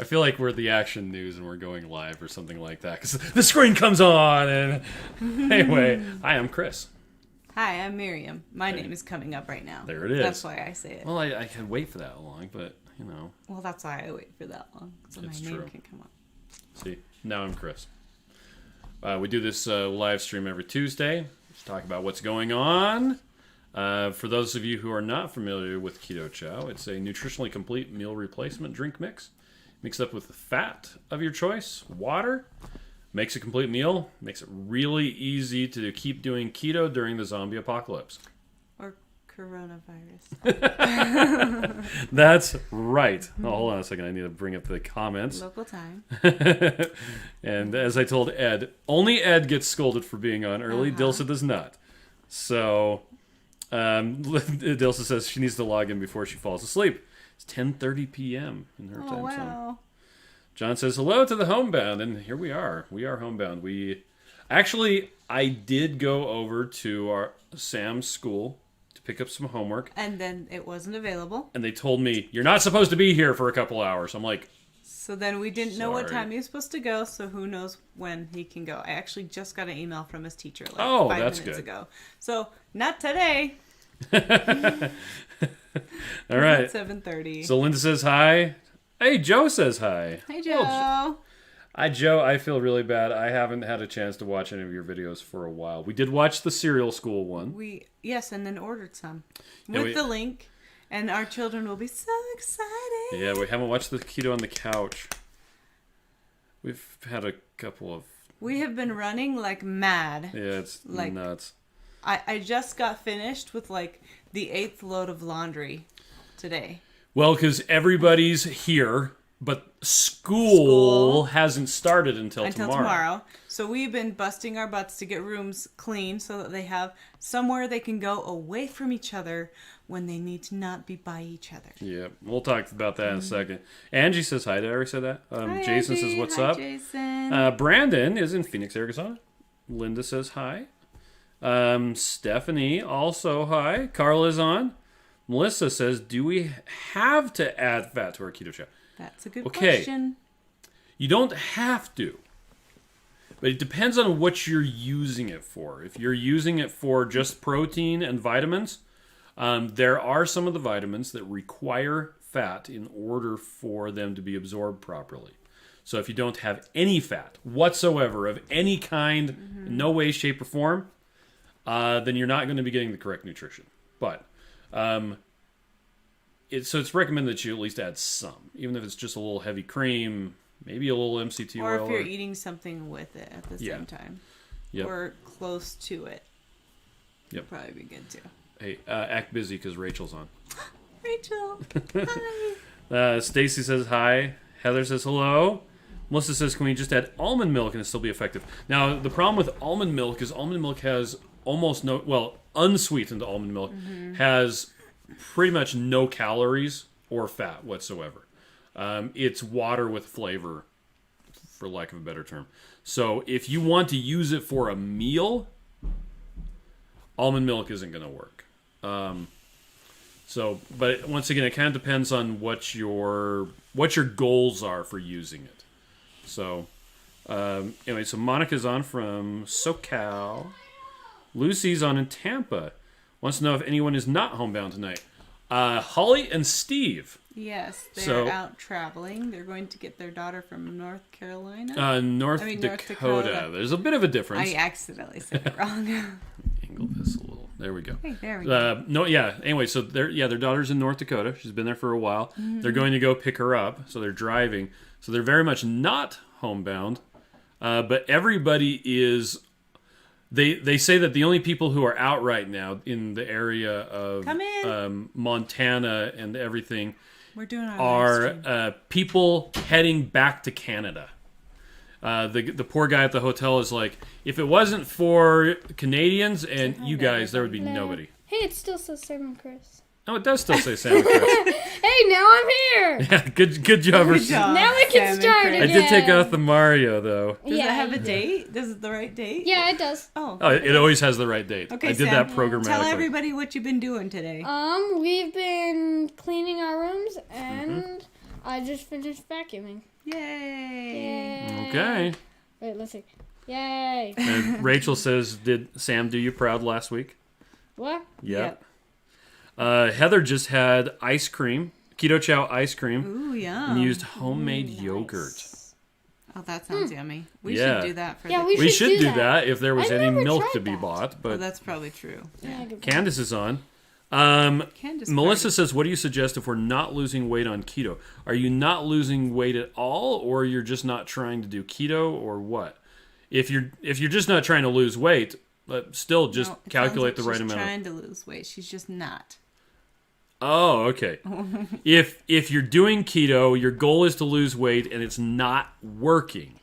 I feel like we're the Action News and we're going live or something like that because the screen comes on. And anyway, hi, I'm Chris. Hi, I'm Miriam. My name is coming up right now. There it is. That's why I say it. Well, I can wait for that long, but you know. Well, that's why I wait for that long, so my name can come up. See, now I'm Chris. We do this live stream every Tuesday. Just talk about what's going on. For those of you who are not familiar with Keto Chow, it's a nutritionally complete meal replacement drink mix. Mixed up with the fat of your choice, water, makes a complete meal, makes it really easy to keep doing keto during the zombie apocalypse. Or coronavirus. That's right. Oh, hold on a second. I need to bring up the comments. Local time. And as I told Ed, only Ed gets scolded for being on early. Dilsa does not. So, Dilsa says she needs to log in before she falls asleep. It's 10:30 p.m. in her time zone. John says hello to the homebound, and here we are. We are homebound. I did go over to our Sam's school to pick up some homework, and then it wasn't available. And they told me you're not supposed to be here for a couple hours. I'm like, so then we didn't know what time he was supposed to go. So who knows when he can go? I actually just got an email from his teacher like 5 minutes ago. So not today. All right. 7:30. So Linda says hi. Hey, Joe says hi. Hey, Joe. Joe, I feel really bad. I haven't had a chance to watch any of your videos for a while. We did watch the cereal school one. Yes, and then ordered some with the link, and our children will be so excited. Yeah, we haven't watched the Keto on the Couch. We've had a couple of... We have been running like mad. Yeah, it's like nuts. I just got finished with like the 8th load of laundry today. Well, because everybody's here, but school hasn't started until tomorrow. So we've been busting our butts to get rooms clean so that they have somewhere they can go away from each other when they need to not be by each other. Yeah, we'll talk about that in a second. Angie says hi. Did I already say that? Hi, Jason Angie. says, what's hi, up? Jason. Brandon is in Phoenix, Arizona. Linda says hi. Stephanie also hi. Carla's on. Melissa says, do we have to add fat to our Keto Chow? That's a good question. You don't have to. But it depends on what you're using it for. If you're using it for just protein and vitamins, there are some of the vitamins that require fat in order for them to be absorbed properly. So if you don't have any fat whatsoever of any kind, no way, shape, or form, then you're not going to be getting the correct nutrition. But it's recommended that you at least add some, even if it's just a little heavy cream, maybe a little MCT oil. Or if you're eating something with it at the same time. Yep. Or close to it. Yep. Would probably be good too. Hey, act busy because Rachel's on. Rachel, hi. Stacy says hi. Heather says hello. Melissa says, can we just add almond milk and it still be effective? Now, the problem with almond milk is almond milk has almost no, unsweetened almond milk has pretty much no calories or fat whatsoever. It's water with flavor, for lack of a better term. So if you want to use it for a meal, almond milk isn't going to work. But once again, it kind of depends on what your goals are for using it. So, anyway, so Monica's on from SoCal. Lucy's on in Tampa. Wants to know if anyone is not homebound tonight. Holly and Steve. Yes, they're out traveling. They're going to get their daughter from North Carolina. North Dakota. There's a bit of a difference. I accidentally said it wrong. Angle this a little. There we go. Hey, there we go. Anyway, so their daughter's in North Dakota. She's been there for a while. They're going to go pick her up, so they're driving. So they're very much not homebound. But everybody is. They say that the only people who are out right now in the area of Montana and everything are people heading back to Canada. The poor guy at the hotel is like, if it wasn't for Canadians and you guys, there would be nobody. Hey, it still says Sam and Chris. Oh, it does still say Sam and Chris. Hey, now I'm here. Yeah, good job. Good job. Now we can start again. I did take off the Mario though. Does it have a date? Does it the right date? Yeah, it does. Oh, it always has the right date. Okay, I did Sam, that programmatically. Tell everybody what you've been doing today. We've been cleaning our rooms and I just finished vacuuming. Yay! Okay. Wait, let's see. Yay! And Rachel says, "Did Sam do you proud last week?" What? Yep. Heather just had ice cream, Keto Chow ice cream. Ooh, yum. And used homemade yogurt. Oh, that sounds yummy. We Yeah. should do that for We should do that if there was I any never milk tried to be that. bought. But that's probably true. Yeah. Candace is on. Candace Melissa says, "What do you suggest if we're not losing weight on keto? Are you not losing weight at all, or you're just not trying to do keto, or what? If you're just not trying to lose weight, but still just calculate the right amount." She's trying to lose weight. She's just not. Oh, okay. if you're doing keto, your goal is to lose weight, and it's not working.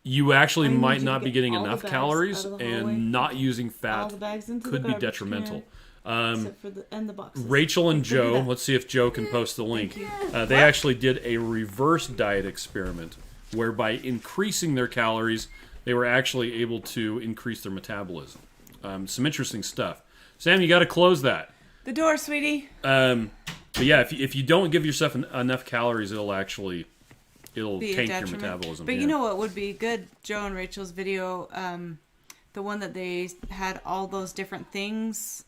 You actually might not be getting enough calories, and not using fat could be detrimental. Except for the boxes. Rachel and Joe, let's see if Joe can post the link. They actually did a reverse diet experiment where by increasing their calories, they were actually able to increase their metabolism. Some interesting stuff. Sam, you got to close that. The door, sweetie. But yeah, if you don't give yourself enough calories, it'll tank your metabolism. But you know what would be good? Joe and Rachel's video, the one that they had all those different things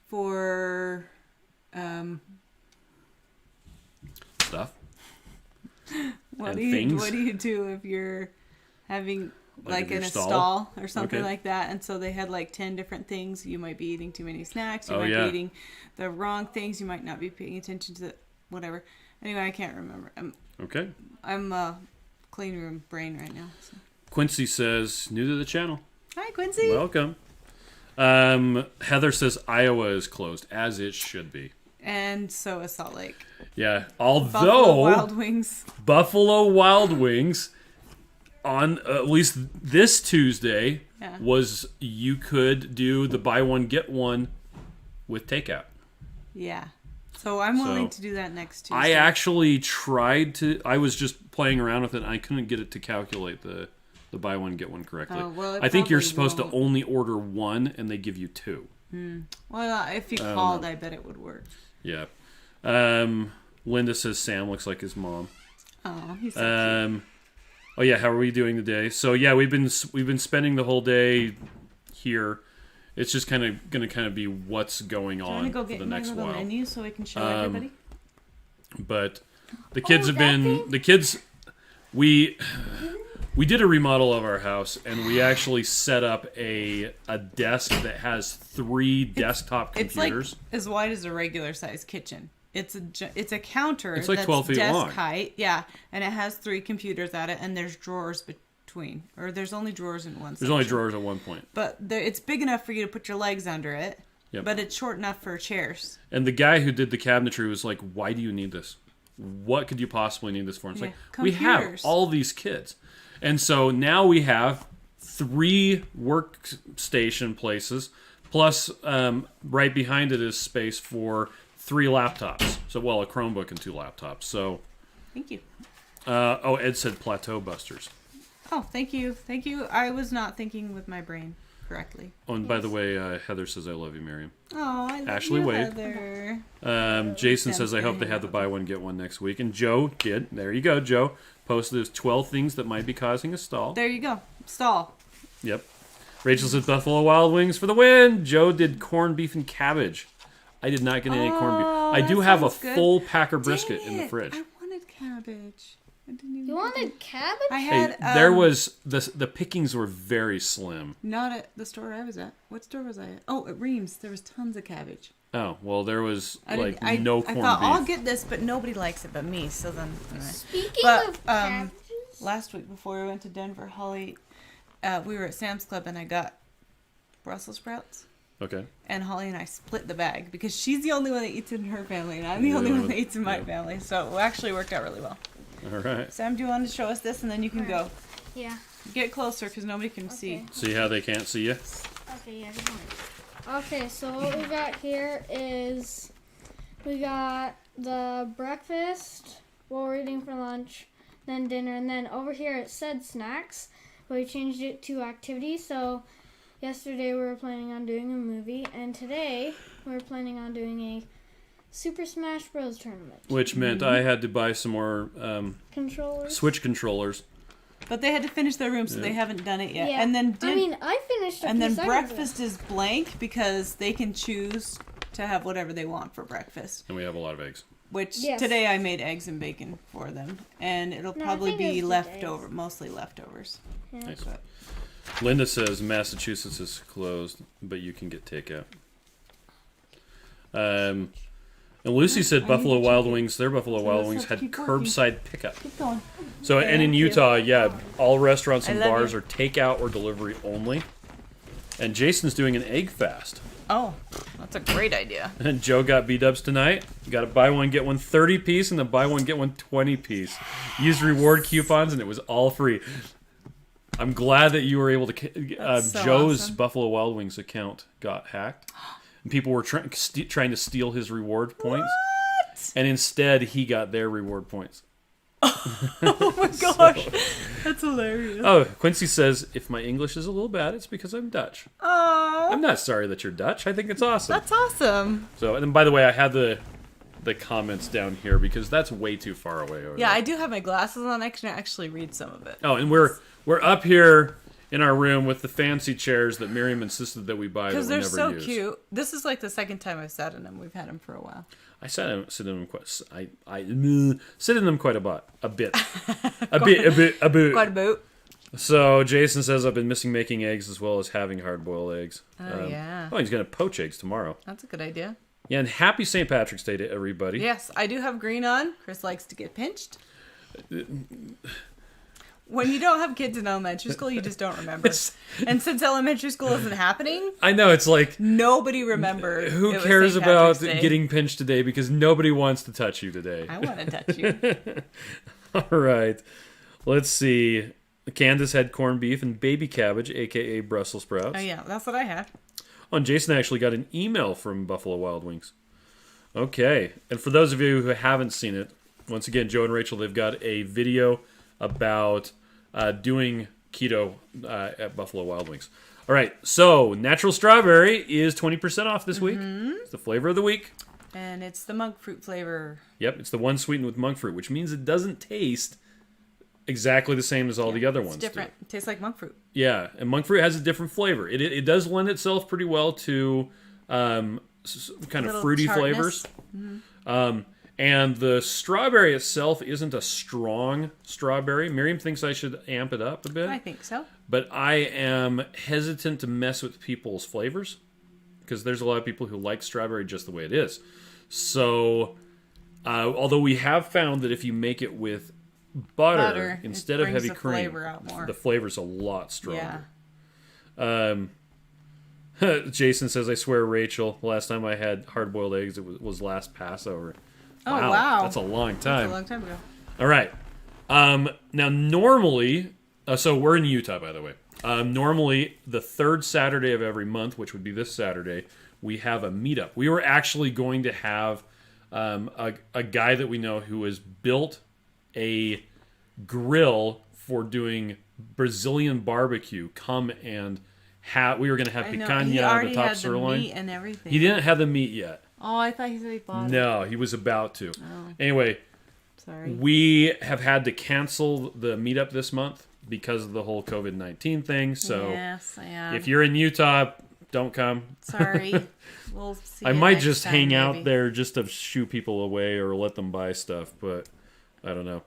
for stuff. What do you do if you're having like in a stall or something like that? And so they had like 10 different things. You might be eating too many snacks. You might be eating the wrong things. You might not be paying attention to whatever. Anyway, I can't remember. I'm clean room brain right now. So. Quincy says, new to the channel. Hi, Quincy. Welcome. Heather says Iowa is closed, as it should be. And so is Salt Lake. Yeah, although Buffalo Wild Wings on at least this Tuesday was you could do the buy one get one with takeout. Yeah. So I'm willing to do that next Tuesday. I actually tried to. I was just playing around with it. And I couldn't get it to calculate the buy one get one correctly. Oh, well, I think you're supposed to only order one, and they give you two. Well, if you called, I bet it would work. Yeah. Linda says Sam looks like his mom. Oh, he's so cute. Oh yeah, how are we doing today? So yeah, we've been spending the whole day here. It's just going to be what's going on for the next while. Do you want to go get my little menu so we can show everybody? But the kids we did a remodel of our house, and we actually set up a desk that has 3 desktop computers. It's like as wide as a regular size kitchen. It's a counter. It's like that's 12 feet desk long. height, yeah, and it has 3 computers at it, and there's drawers between, or there's only drawers in one. There's only drawers at one point. But it's big enough for you to put your legs under it. Yep. But it's short enough for chairs. And the guy who did the cabinetry was like, "Why do you need this? What could you possibly need this for?" And it's like, we have all these kids. And so now we have 3 workstation places, plus right behind it is space for 3 laptops. So, a Chromebook and 2 laptops. So, thank you. Ed said Plateau Busters. Oh, thank you. Thank you. I was not thinking with my brain correctly. Oh, and by the way, Heather says, I love you, Miriam. Oh, I love Ashley you, Wade. Heather. Jason says, I hope they have the buy one, get one next week. And Joe did. There you go, Joe. Posted those 12 things that might be causing a stall. There you go. Stall. Yep. Rachel said Buffalo Wild Wings for the win. Joe did corned beef and cabbage. I did not get any corned beef. I do have a full packer brisket in the fridge. I wanted cabbage. I didn't even. You wanted cabbage? I had. There was the pickings were very slim. Not at the store I was at. What store was I at? Oh, at Reams. There was tons of cabbage. Oh well, there was no corned I thought beef. I'll get this, but nobody likes it but me. So then. Anyway. Speaking of cabbages, last week before we went to Denver, Holly, we were at Sam's Club and I got Brussels sprouts. Okay. And Holly and I split the bag because she's the only one that eats it in her family, and I'm the only one that eats in my family. So it actually worked out really well. All right. Sam, do you want to show us this, and then you can go? Yeah. Get closer because nobody can see. See how they can't see you? Okay, yeah, good point. Okay, so what we got here is we got the breakfast, what we're eating for lunch, then dinner, and then over here it said snacks, but we changed it to activities. So yesterday we were planning on doing a movie, and today we're planning on doing a Super Smash Bros. Tournament. Which meant I had to buy some more controllers. Switch controllers. But they had to finish their room, so they haven't done it yet. Yeah. And then I finished. And then breakfast is blank because they can choose to have whatever they want for breakfast. And we have a lot of eggs. Which today I made eggs and bacon for them, and it'll probably be leftover, mostly leftovers. Yeah. Nice. Linda says Massachusetts is closed, but you can get takeout. And Lucy said Buffalo Wild Wings, their Buffalo Wild Wings had curbside pickup. Keep going. So, and in Utah, all restaurants and bars are takeout or delivery only. And Jason's doing an egg fast. Oh, that's a great idea. And Joe got B-dubs tonight. You got to buy one, get one 30-piece, and then buy one, get one 20-piece. Use reward coupons, and it was all free. I'm glad that you were able to... so Joe's awesome. Buffalo Wild Wings account got hacked. And people were trying to steal his reward points. What? And instead, he got their reward points. Oh my gosh. That's hilarious. Oh, Quincy says, if my English is a little bad, it's because I'm Dutch. Oh. I'm not sorry that you're Dutch. I think it's awesome. That's awesome. So, and then, by the way, I had the comments down here because that's way too far away over Yeah, there. I do have my glasses on. I can actually read some of it. Oh, and we're up here in our room with the fancy chairs that Miriam insisted that we buy that we never use. Because they're so cute. This is like the second time I've sat in them. We've had them for a while. I sit in them quite. I sit in them quite a bit. A bit. Quite a bit. So Jason says I've been missing making eggs as well as having hard-boiled eggs. Oh, yeah. Oh, he's gonna poach eggs tomorrow. That's a good idea. Yeah, and happy St. Patrick's Day to everybody. Yes, I do have green on. Chris likes to get pinched. When you don't have kids in elementary school, you just don't remember. And since elementary school isn't happening, I know, it's like... nobody remembers. Who cares about getting pinched today because nobody wants to touch you today. I want to touch you. All right. Let's see. Candace had corned beef and baby cabbage, a.k.a. Brussels sprouts. Oh, yeah, that's what I had. Oh, and Jason actually got an email from Buffalo Wild Wings. Okay. And for those of you who haven't seen it, once again, Joe and Rachel, they've got a video about doing keto at Buffalo Wild Wings. All right. So, natural strawberry is 20% off this week. It's the flavor of the week. And it's the monk fruit flavor. Yep. It's the one sweetened with monk fruit, which means it doesn't taste exactly the same as all the other ones. It's different. It tastes like monk fruit. Yeah, and monk fruit has a different flavor. It does lend itself pretty well to kind of fruity flavors. And the strawberry itself isn't a strong strawberry. Miriam thinks I should amp it up a bit. I think so. But I am hesitant to mess with people's flavors because there's a lot of people who like strawberry just the way it is. So, although we have found that if you make it with butter instead of heavy cream, the flavor's a lot stronger. Yeah. Jason says, I swear, Rachel, the last time I had hard-boiled eggs, it was last Passover. Oh, wow. That's a long time. That's a long time ago. All right. Now, normally, so we're in Utah, by the way. Normally, the third Saturday of every month, which would be this Saturday, we have a meetup. We were actually going to have a guy that we know who has built a grill for doing Brazilian barbecue come and we were going to have picanha, the top sirloin. Meat and everything. He didn't have the meat yet. Oh, I thought he said he bought it. No, he was about to. Oh. Anyway, sorry. We have had to cancel the meetup this month because of the whole COVID-19 thing. So yes, I am. If you're in Utah, don't come. Sorry. We'll see. I might just hang out there just to shoo people away or let them buy stuff, but I don't know.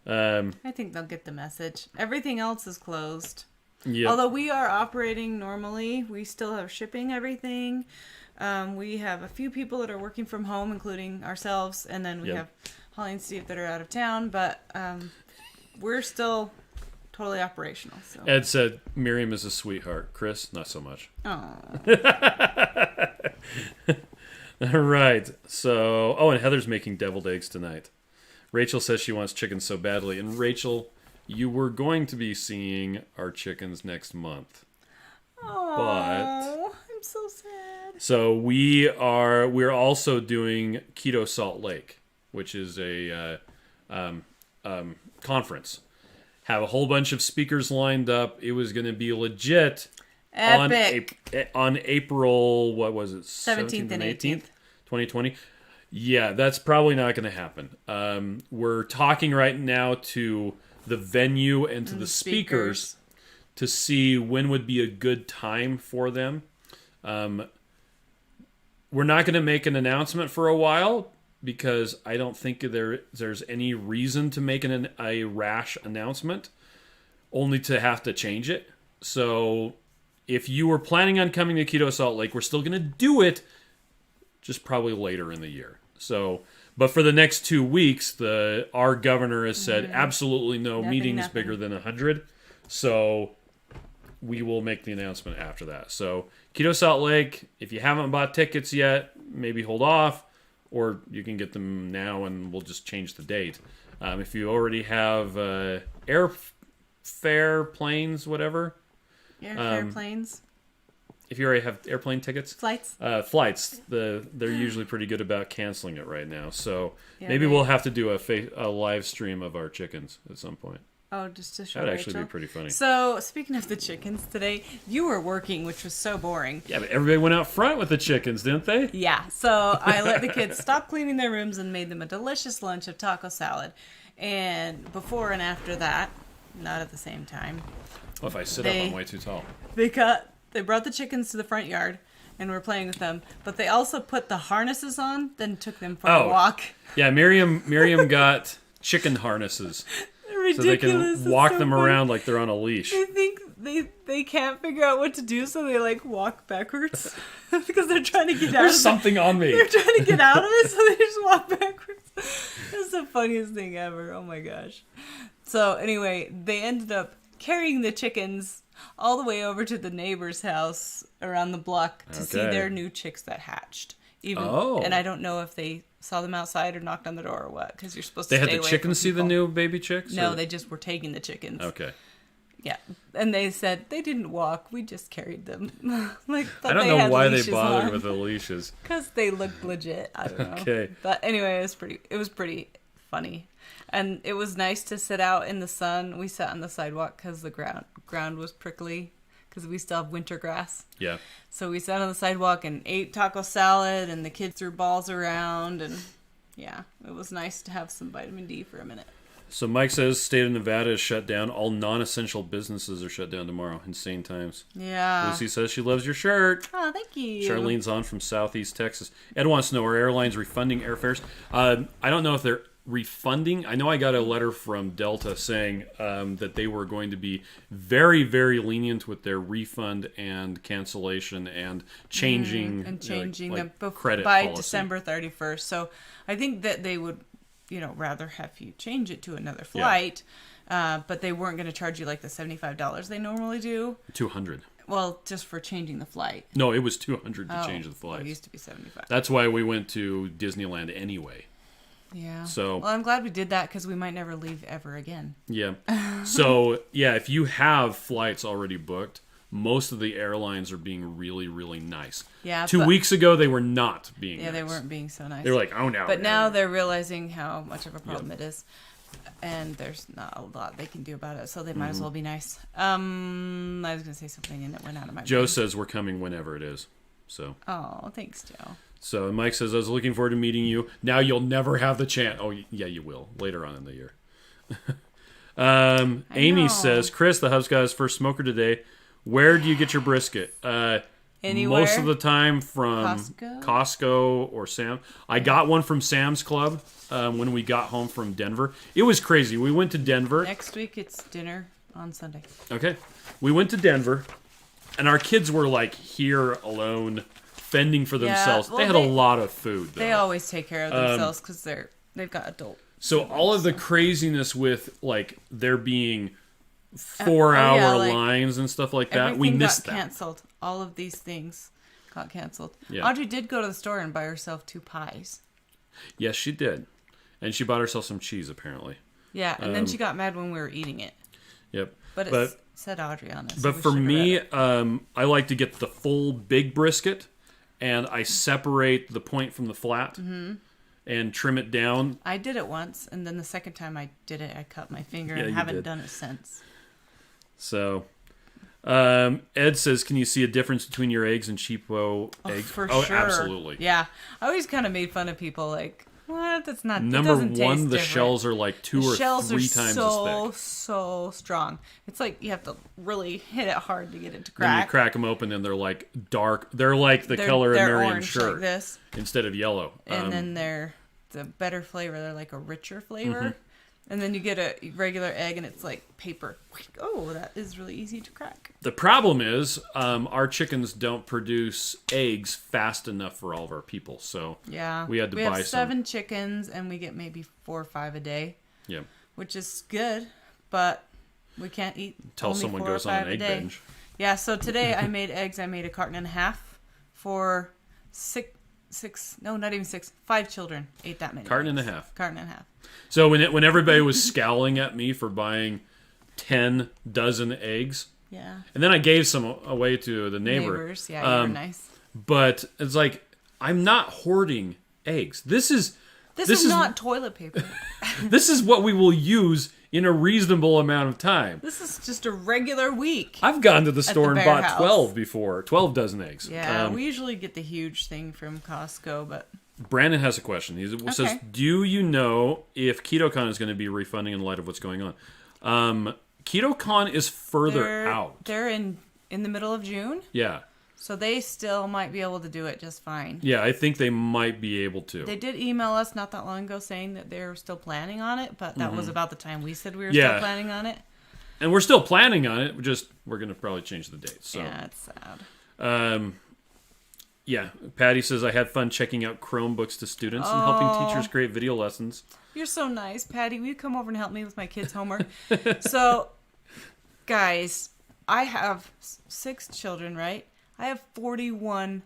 I think they'll get the message. Everything else is closed. Yeah. Although we are operating normally, we still have shipping everything. We have a few people that are working from home, including ourselves, and then we have Holly and Steve that are out of town, but we're still totally operational. So. Ed said Miriam is a sweetheart. Chris, not so much. Oh. All right. So, and Heather's making deviled eggs tonight. Rachel says she wants chickens so badly. And Rachel, you were going to be seeing our chickens next month. Oh, but I'm so sad. So we're also doing Keto Salt Lake, which is a conference. Have a whole bunch of speakers lined up. It was going to be legit. Epic. On April, what was it? 17th and 18th. 2020. Yeah, that's probably not going to happen. We're talking right now to the venue and to the speakers to see when would be a good time for them. We're not going to make an announcement for a while because I don't think there's any reason to make a rash announcement, only to have to change it. So if you were planning on coming to Keto Salt Lake, we're still going to do it, just probably later in the year. So, but for the next 2 weeks, our governor has said absolutely no meetings bigger than 100. So we will make the announcement after that. So Keto Salt Lake, if you haven't bought tickets yet, maybe hold off, or you can get them now and we'll just change the date. If you already have airfare, planes, whatever. Airfare, planes. If you already have airplane tickets. Flights. They're usually pretty good about canceling it right now. So maybe we'll have to do a live stream of our chickens at some point. Oh, just to show That'd Rachel. actually be pretty funny. So, speaking of the chickens today, you were working, which was so boring. Yeah, but everybody went out front with the chickens, didn't they? Yeah, so I let the kids stop cleaning their rooms and made them a delicious lunch of taco salad. And before and after that, not at the same time. Well, if I sit up, I'm way too tall. They brought the chickens to the front yard and were playing with them, but they also put the harnesses on, then took them for a walk. Yeah, Miriam got chicken harnesses. Ridiculous. So they can walk them around like they're on a leash. I think they can't figure out what to do, so they like walk backwards because they're trying to get out There's of something on me. They're trying to get out of it, so they just walk backwards. That's the funniest thing ever. Oh my gosh. So anyway, they ended up carrying the chickens all the way over to the neighbor's house around the block to see their new chicks that hatched. And I don't know if they saw them outside or knocked on the door or what, because you're supposed to stay away. They had the chickens see the new baby chicks? No, they just were taking the chickens. Okay. Yeah, and they said they didn't walk; we just carried them. I don't know why they bothered with the leashes. Because they looked legit. I don't know. Okay. But anyway, it was pretty funny, and it was nice to sit out in the sun. We sat on the sidewalk because the ground was prickly, because we still have winter grass. Yeah. So we sat on the sidewalk and ate taco salad, and the kids threw balls around, and yeah, it was nice to have some vitamin D for a minute. So Mike says state of Nevada is shut down. All non-essential businesses are shut down tomorrow. Insane times. Yeah. Lucy says she loves your shirt. Oh, thank you. Charlene's on from Southeast Texas. Ed wants to know, are airlines refunding airfares? I don't know if they're refunding. I know I got a letter from Delta saying that they were going to be very, very lenient with their refund and cancellation and changing them credit by policy. December 31st. So I think that they would rather have you change it to another flight, but they weren't going to charge you like the $75 they normally do. $200. Well, just for changing the flight. No, it was $200 to change the flight. It used to be $75. That's why we went to Disneyland anyway. Yeah. So, well, I'm glad we did that because we might never leave ever again. Yeah. So, yeah, if you have flights already booked, most of the airlines are being really, really nice. Yeah. 2 weeks ago, they were not being nice. Yeah, they weren't being so nice. They were like, oh, no. But now they're realizing how much of a problem it is. And there's not a lot they can do about it. So they might as well be nice. I was going to say something and it went out of my Joe brain. says we're coming whenever it is. So. Oh, thanks, Joe. So Mike says, I was looking forward to meeting you. Now you'll never have the chance. Oh, yeah, you will. Later on in the year. Amy says, Chris, the hub's got his first smoker today. Where do you get your brisket? Anywhere. Most of the time from Costco or Sam. I got one from Sam's Club when we got home from Denver. It was crazy. We went to Denver. Next week it's dinner on Sunday. Okay. We went to Denver, and our kids were like here alone, fending for themselves. Well, they had a lot of food, though. They always take care of themselves because they've got adult. So all of the craziness with like there being 4-hour lines and stuff like that, we missed that. Canceled. All of these things got canceled. Yeah. Audrey did go to the store and buy herself 2 pies. Yes, she did. And she bought herself some cheese, apparently. Yeah, and then she got mad when we were eating it. Yep. But it said Audrey on it. But for me, I like to get the full big brisket, and I separate the point from the flat and trim it down. I did it once, and then the second time I did it, I cut my finger and haven't done it since. So, Ed says, can you see a difference between your eggs and cheapo eggs? For oh, sure. Absolutely. Yeah. I always kind of made fun of people like, what? That's not, Number it doesn't one, taste the different. shells are like two or three times as thick. So strong. It's like you have to really hit it hard to get it to crack. Then you crack them open and they're like dark. They're like the color of Miriam's shirt. Like this. Instead of yellow. And then they're the better flavor. They're like a richer flavor. Mm-hmm. And then you get a regular egg and it's like paper. Oh, that is really easy to crack. The problem is our chickens don't produce eggs fast enough for all of our people. So yeah, we had to buy some. We have 7 chickens and we get maybe 4 or 5 a day. Yeah. Which is good, but we can't eat until someone goes on an egg binge. Yeah, so today I made eggs. I made a carton and a half for 5 children. Ate that many. Carton and a half. So when everybody was scowling at me for buying 10 dozen eggs, yeah, and then I gave some away to the neighbors. Yeah, you were nice. But it's like I'm not hoarding eggs. This is not toilet paper. This is what we will use in a reasonable amount of time. This is just a regular week. I've gone to the store and bought 12 before. 12 dozen eggs. Yeah, we usually get the huge thing from Costco, but... Brandon has a question. He says, do you know if KetoCon is going to be refunding in light of what's going on? KetoCon is further out. They're in the middle of June? Yeah. So they still might be able to do it just fine. Yeah, I think they might be able to. They did email us not that long ago saying that they're still planning on it, but that was about the time we said we were still planning on it. And we're still planning on it. We're going to probably change the date. So. Yeah, it's sad. Yeah, Patty says, I had fun checking out Chromebooks to students and helping teachers create video lessons. You're so nice, Patty. Will you come over and help me with my kids' homework? So, guys, I have 6 children, right? I have 41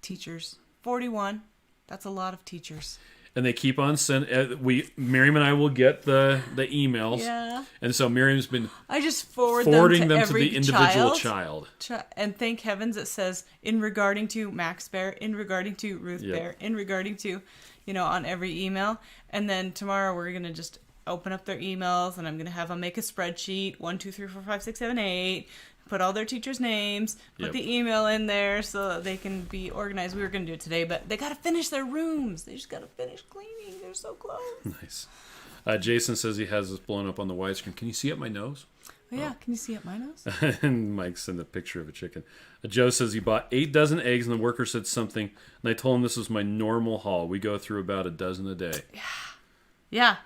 teachers. 41. That's a lot of teachers. And they keep on sending. Miriam and I will get the emails. Yeah. And so Miriam's been. I just forwarding them to the individual child. And thank heavens it says in regarding to Max Bear, in regarding to Ruth Bear, in regarding to, on every email. And then tomorrow we're gonna just open up their emails and I'm gonna have them make a spreadsheet 1, 2, 3, 4, 5, 6, 7, 8. Put all their teachers' names, put the email in there so that they can be organized. We were going to do it today, but they got to finish their rooms. They just got to finish cleaning. They're so close. Nice. Jason says he has this blown up on the widescreen. Can you see up my nose? Oh, yeah. Can you see up my nose? And Mike sent a picture of a chicken. Joe says he bought 8 dozen eggs, and the worker said something, and I told him this was my normal haul. We go through about a dozen a day. Yeah.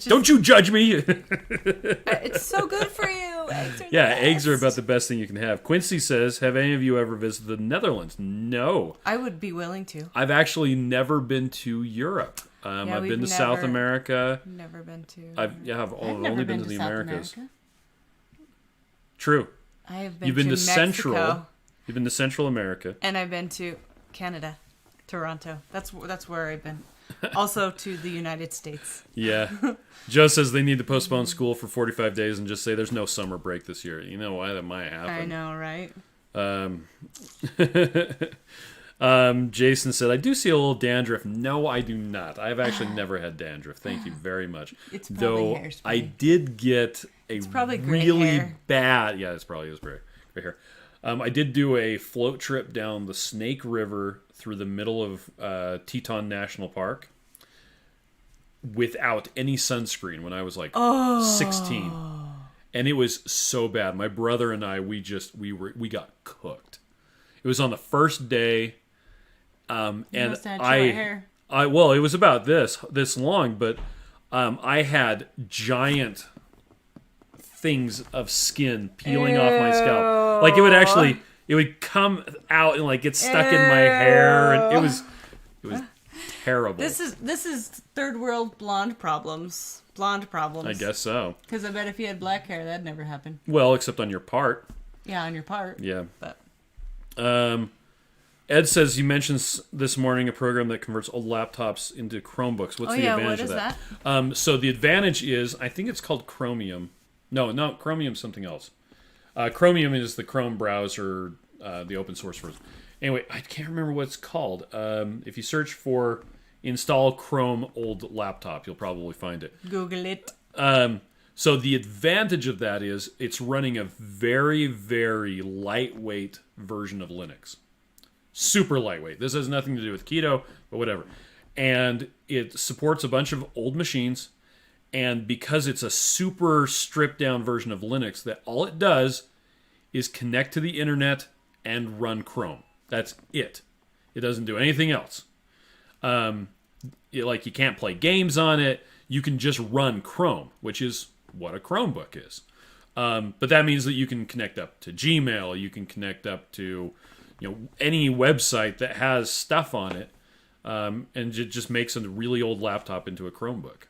Don't you judge me! It's so good for you. Eggs are about the best thing you can have. Quincy says, have any of you ever visited the Netherlands? No. I would be willing to. I've actually never been to Europe. I've been to South America. Never been to... I've only been to the Americas. America. True. I have been You've been to Mexico. Central. You've been to Central America. And I've been to Canada. Toronto. That's where I've been. Also to the United States. Yeah. Joe says they need to postpone school for 45 days and just say there's no summer break this year. You know why that might happen. I know, right? Jason said, I do see a little dandruff. No, I do not. I've actually never had dandruff. Thank you very much. It's probably hairspray. I did get it's probably gray really hair. bad... Yeah, it's probably gray hair. I did do a float trip down the Snake River through the middle of Teton National Park without any sunscreen when I was like 16. And it was so bad. My brother and I, we got cooked. It was on the first day. And must have had short hair. it was about this long, but I had giant things of skin peeling off my scalp. Like it would come out and like get stuck in my hair, and it was terrible. This is third world blonde problems. I guess so. Because I bet if you had black hair, that'd never happen. Well, except on your part. Yeah, on your part. Yeah. But Ed says you mentioned this morning a program that converts old laptops into Chromebooks. What's the advantage of that? So the advantage is, I think it's called Chromium. No, Chromium's something else. Chromium is the Chrome browser, the open source version. Anyway, I can't remember what it's called. If you search for install Chrome old laptop, you'll probably find it. Google it. So the advantage of that is it's running a very, very lightweight version of Linux. Super lightweight. This has nothing to do with keto, but whatever. And it supports a bunch of old machines. And because it's a super stripped down version of Linux, that all it does is connect to the internet and run Chrome. That's it. It doesn't do anything else. You can't play games on it. You can just run Chrome, which is what a Chromebook is. But that means that you can connect up to Gmail. You can connect up to any website that has stuff on it. And it just makes a really old laptop into a Chromebook.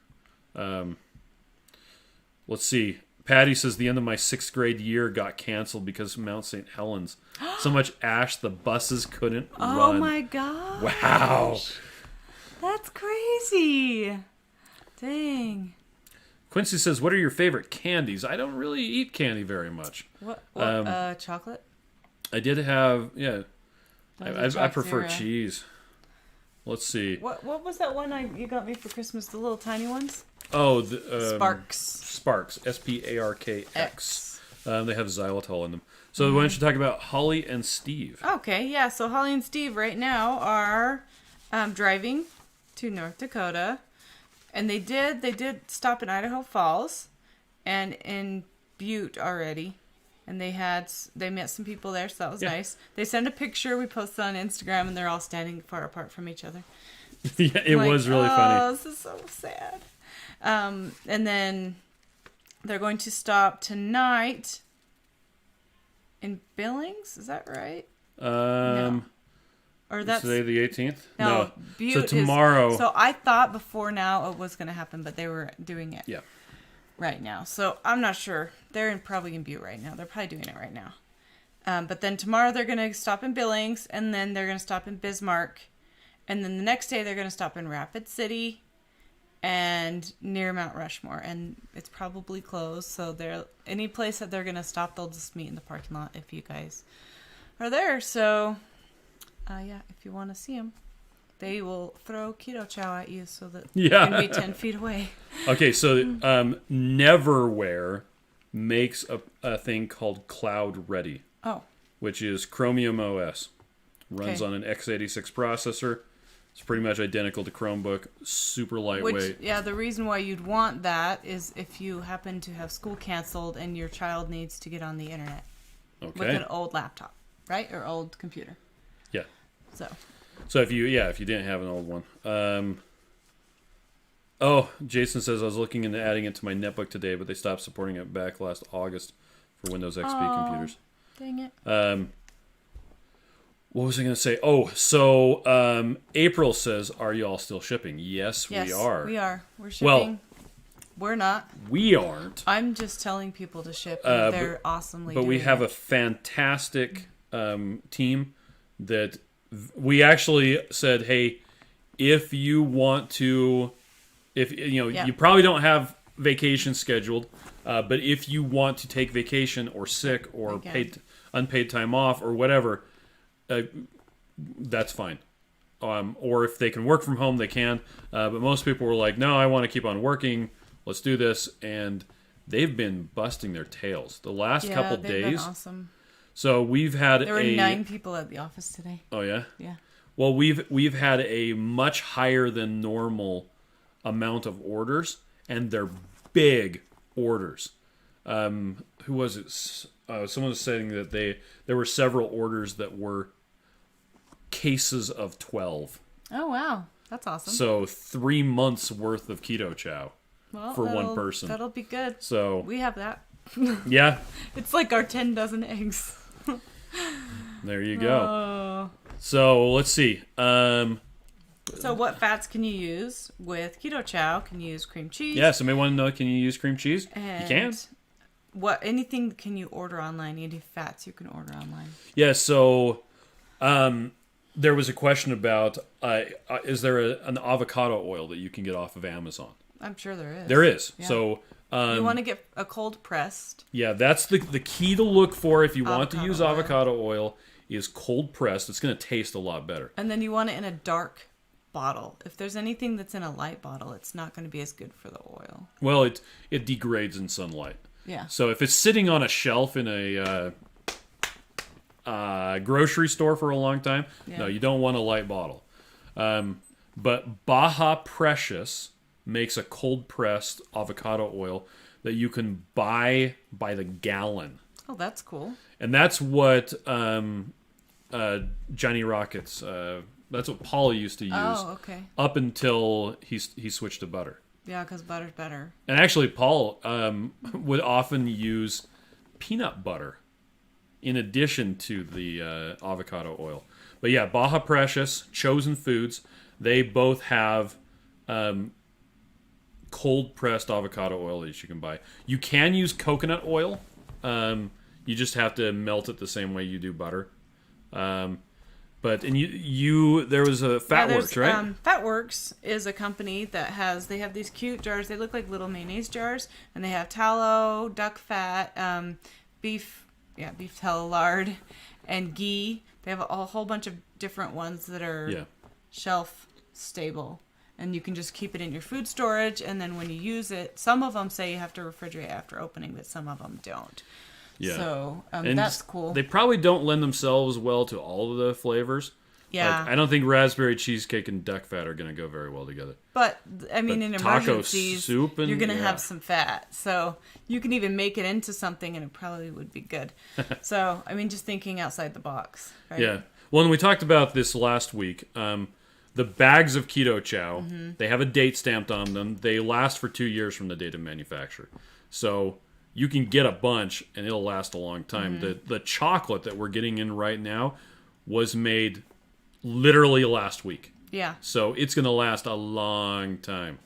Let's see. Patty says the end of my 6th grade year got canceled because of Mount St. Helens. So much ash, the buses couldn't run. Oh my god! Wow, that's crazy. Dang. Quincy says, "What are your favorite candies?" I don't really eat candy very much. What chocolate? I did have I prefer cheese. Let's see. What was that one you got me for Christmas? The little tiny ones. Oh, Sparks. Sparks. Sparkx. They have xylitol in them. So why don't you talk about Holly and Steve? Okay, yeah. So Holly and Steve right now are driving to North Dakota, and they did stop in Idaho Falls, and in Butte already, and they met some people there, so that was nice. They sent a picture. We posted on Instagram, and they're all standing far apart from each other. Yeah, it was really funny. Oh, this is so sad. And then they're going to stop tonight in Billings. Is that right? No. Or that's today the 18th? No. So tomorrow. So I thought before now it was going to happen, but they were doing it. Yeah. Right now. So I'm not sure. They're probably in Butte right now. They're probably doing it right now. But then tomorrow they're going to stop in Billings, and then they're going to stop in Bismarck, and then the next day they're going to stop in Rapid City and near Mount Rushmore, and it's probably closed. So any place that they're going to stop, they'll just meet in the parking lot if you guys are there. So if you want to see them, they will throw Keto Chow at you so that you can be 10 feet away. Okay, so Neverware makes a thing called Cloud Ready. Oh. Which is Chromium OS. Runs on an x86 processor. It's pretty much identical to Chromebook. Super lightweight. The reason why you'd want that is if you happen to have school canceled and your child needs to get on the internet. Okay. With an old laptop, right? Or old computer. Yeah. So if you didn't have an old one. Jason says I was looking into adding it to my netbook today, but they stopped supporting it back last August for Windows XP computers. Dang it. What was I going to say? Oh, so April says, are you all still shipping? Yes, we are. We are. We're shipping. Well, we're not. We aren't. I'm just telling people to ship. And they're awesomely doing it. But we have a fantastic team that we actually said, hey, if you want to, you probably don't have vacation scheduled, but if you want to take vacation or sick or unpaid time off or whatever, that's fine. Or if they can work from home, they can. But most people were like, no, I want to keep on working. Let's do this. And they've been busting their tails the last couple days. Been awesome. So there were 9 people at the office today. Oh yeah? Yeah. Well, we've had a much higher than normal amount of orders, and they're big orders. Who was it? Someone was saying that there were several orders that were cases of 12. Oh wow, that's awesome. So 3 months worth of Keto Chow for one person. That'll be good. So we have that. Yeah. It's like our 10 dozen eggs. There you go. So let's see. So what fats can you use with Keto Chow? Can you use cream cheese? Yeah, somebody want to know, can you use cream cheese? And you can. Anything can you order online? Any fats you can order online? Yeah, so there was a question about, is there an avocado oil that you can get off of Amazon? I'm sure there is. There is. Yeah. So you want to get a cold pressed. Yeah, that's the key to look for if you want to use avocado oil is cold pressed. It's going to taste a lot better. And then you want it in a dark bottle. If there's anything that's in a light bottle, it's not going to be as good for the oil. Well, it degrades in sunlight. Yeah. So if it's sitting on a shelf in a grocery store for a long time, no, you don't want a light bottle. But Baja Precious makes a cold-pressed avocado oil that you can buy by the gallon. Oh, that's cool. And that's what Johnny Rockets, that's what Paul used to use. Oh, okay. Up until he switched to butter. Yeah, because butter's better. And actually, Paul would often use peanut butter in addition to the avocado oil. But yeah, Baja Precious, Chosen Foods, they both have cold-pressed avocado oil that you can buy. You can use coconut oil. You just have to melt it the same way you do butter. But there was a Fatworks, right? Fatworks is a company that they have these cute jars. They look like little mayonnaise jars, and they have tallow, duck fat, beef tallow, lard, and ghee. They have a whole bunch of different ones that are shelf stable, and you can just keep it in your food storage. And then when you use it, some of them say you have to refrigerate after opening, but some of them don't. Yeah. So that's cool. They probably don't lend themselves well to all of the flavors. Yeah. Like, I don't think raspberry cheesecake and duck fat are going to go very well together. But, I mean, in emergencies, soup you're going to have some fat. So you can even make it into something and it probably would be good. So, I mean, just thinking outside the box. Right? Yeah. Well, and we talked about this last week. The bags of Keto Chow, they have a date stamped on them. They last for 2 years from the date of manufacture. So you can get a bunch and it'll last a long time. The chocolate that we're getting in right now was made literally last week. Yeah. So it's going to last a long time.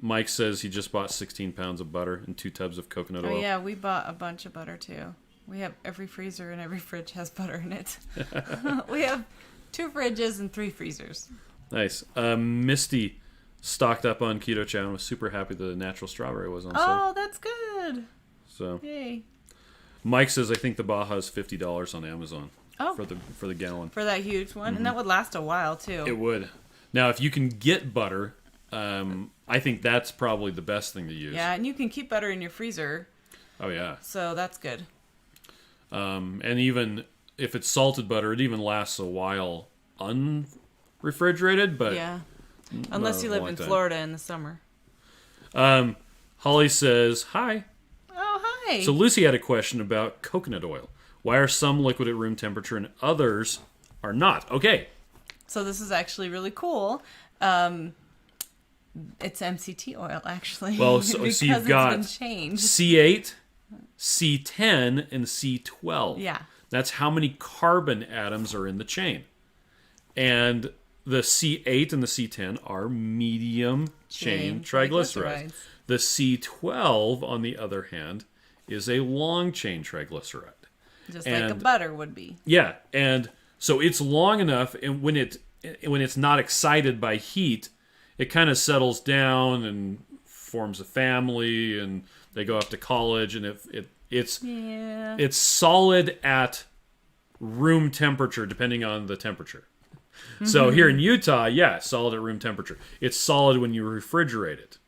Mike says he just bought 16 pounds of butter and 2 tubs of coconut oil. Oh, yeah, we bought a bunch of butter, too. We have every freezer and every fridge has butter in it. We have 2 fridges and 3 freezers. Nice. Misty stocked up on Keto Chow and was super happy that the natural strawberry was on sale. Oh, that's good. So, yay. Mike says I think the Baja is $50 on Amazon. Oh. For the gallon. For that huge one. And that would last a while, too. It would. Now, if you can get butter, I think that's probably the best thing to use. Yeah, and you can keep butter in your freezer. Oh, yeah. So that's good. And even if it's salted butter, it even lasts a while unrefrigerated, but yeah, unless you live in Florida in the summer. Holly says, hi. Oh, hi. So Lucy had a question about coconut oil. Why are some liquid at room temperature and others are not? Okay. So this is actually really cool. It's MCT oil, actually. Well, so you've got C8, C10, and C12. Yeah. That's how many carbon atoms are in the chain. And the C8 and the C10 are medium chain triglycerides. The C12, on the other hand, is a long chain triglyceride. Just like a butter would be. Yeah, and so it's long enough, and when it's not excited by heat, it kind of settles down and forms a family, and they go off to college, and it's solid at room temperature, depending on the temperature. So here in Utah, solid at room temperature. It's solid when you refrigerate it.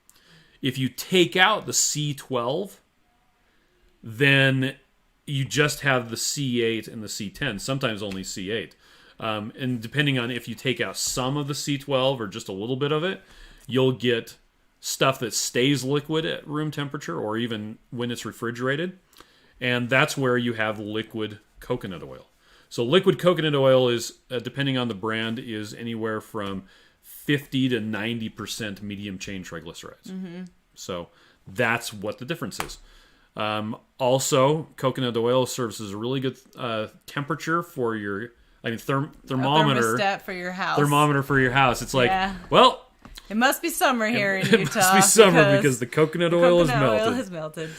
If you take out the C12, then you just have the C8 and the C10, sometimes only C8. And depending on if you take out some of the C12 or just a little bit of it, you'll get stuff that stays liquid at room temperature or even when it's refrigerated. And that's where you have liquid coconut oil. So liquid coconut oil is, depending on the brand, is anywhere from 50 to 90% medium chain triglycerides. So that's what the difference is. Also, coconut oil serves as a really good temperature for your, thermometer. Thermostat for your house. Thermometer for your house. It's like, well, it must be summer here in Utah. It must be summer because the coconut oil has melted.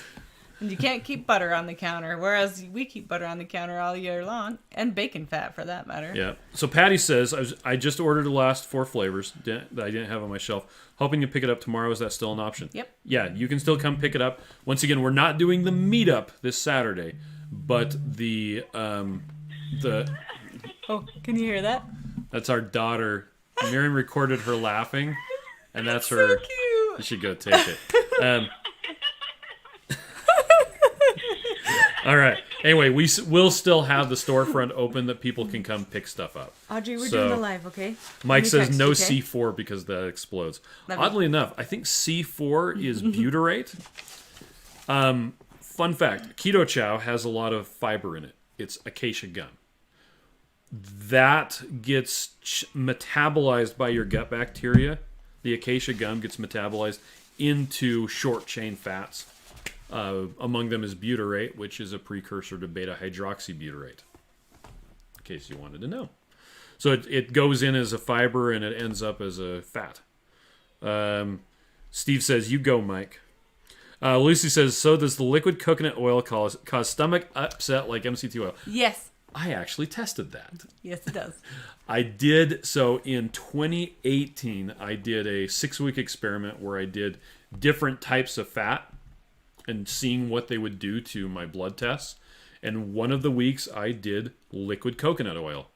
And you can't keep butter on the counter, whereas we keep butter on the counter all year long, and bacon fat for that matter. Yeah. So Patty says, I just ordered the last 4 flavors that I didn't have on my shelf. Hoping to pick it up tomorrow. Is that still an option? Yep. Yeah, you can still come pick it up. Once again, we're not doing the meetup this Saturday, but the Oh, can you hear that? That's our daughter Miriam recorded her laughing, and that's her. So cute. You should go take it. All right. Anyway, we'll still have the storefront open that people can come pick stuff up. Audrey, we're doing the live, okay? Mike says no C4 because that explodes. Oddly enough, I think C4 is butyrate. Fun fact, Keto Chow has a lot of fiber in it. It's acacia gum. That gets metabolized by your gut bacteria. The acacia gum gets metabolized into short-chain fats. Among them is butyrate, which is a precursor to beta-hydroxybutyrate. In case you wanted to know. So it goes in as a fiber and it ends up as a fat. Steve says, you go, Mike. Lucy says, so does the liquid coconut oil cause stomach upset like MCT oil? Yes. I actually tested that. Yes, it does. I did. So in 2018, I did a 6-week experiment where I did different types of fat and seeing what they would do to my blood tests. And one of the weeks I did liquid coconut oil.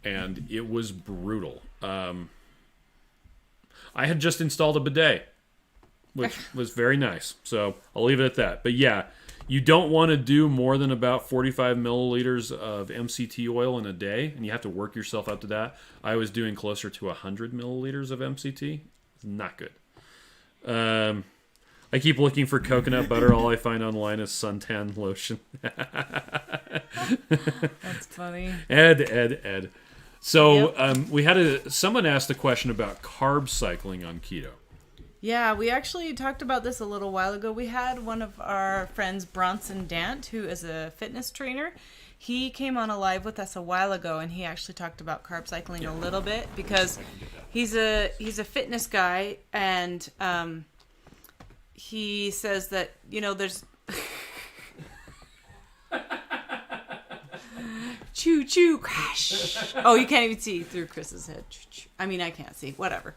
And it was brutal. I had just installed a bidet, which was very nice. So I'll leave it at that. But yeah, you don't want to do more than about 45 milliliters of MCT oil in a day. And you have to work yourself up to that. I was doing closer to 100 milliliters of MCT. It's not good. I keep looking for coconut butter. All I find online is suntan lotion. That's funny. Ed. So we had someone asked a question about carb cycling on keto. Yeah, we actually talked about this a little while ago. We had one of our friends, Bronson Dant, who is a fitness trainer. He came on a live with us a while ago, and he actually talked about carb cycling a little bit because he's a fitness guy, and he says that, there's... Choo choo crash. Oh, you can't even see through Chris's head. I mean, I can't see. Whatever.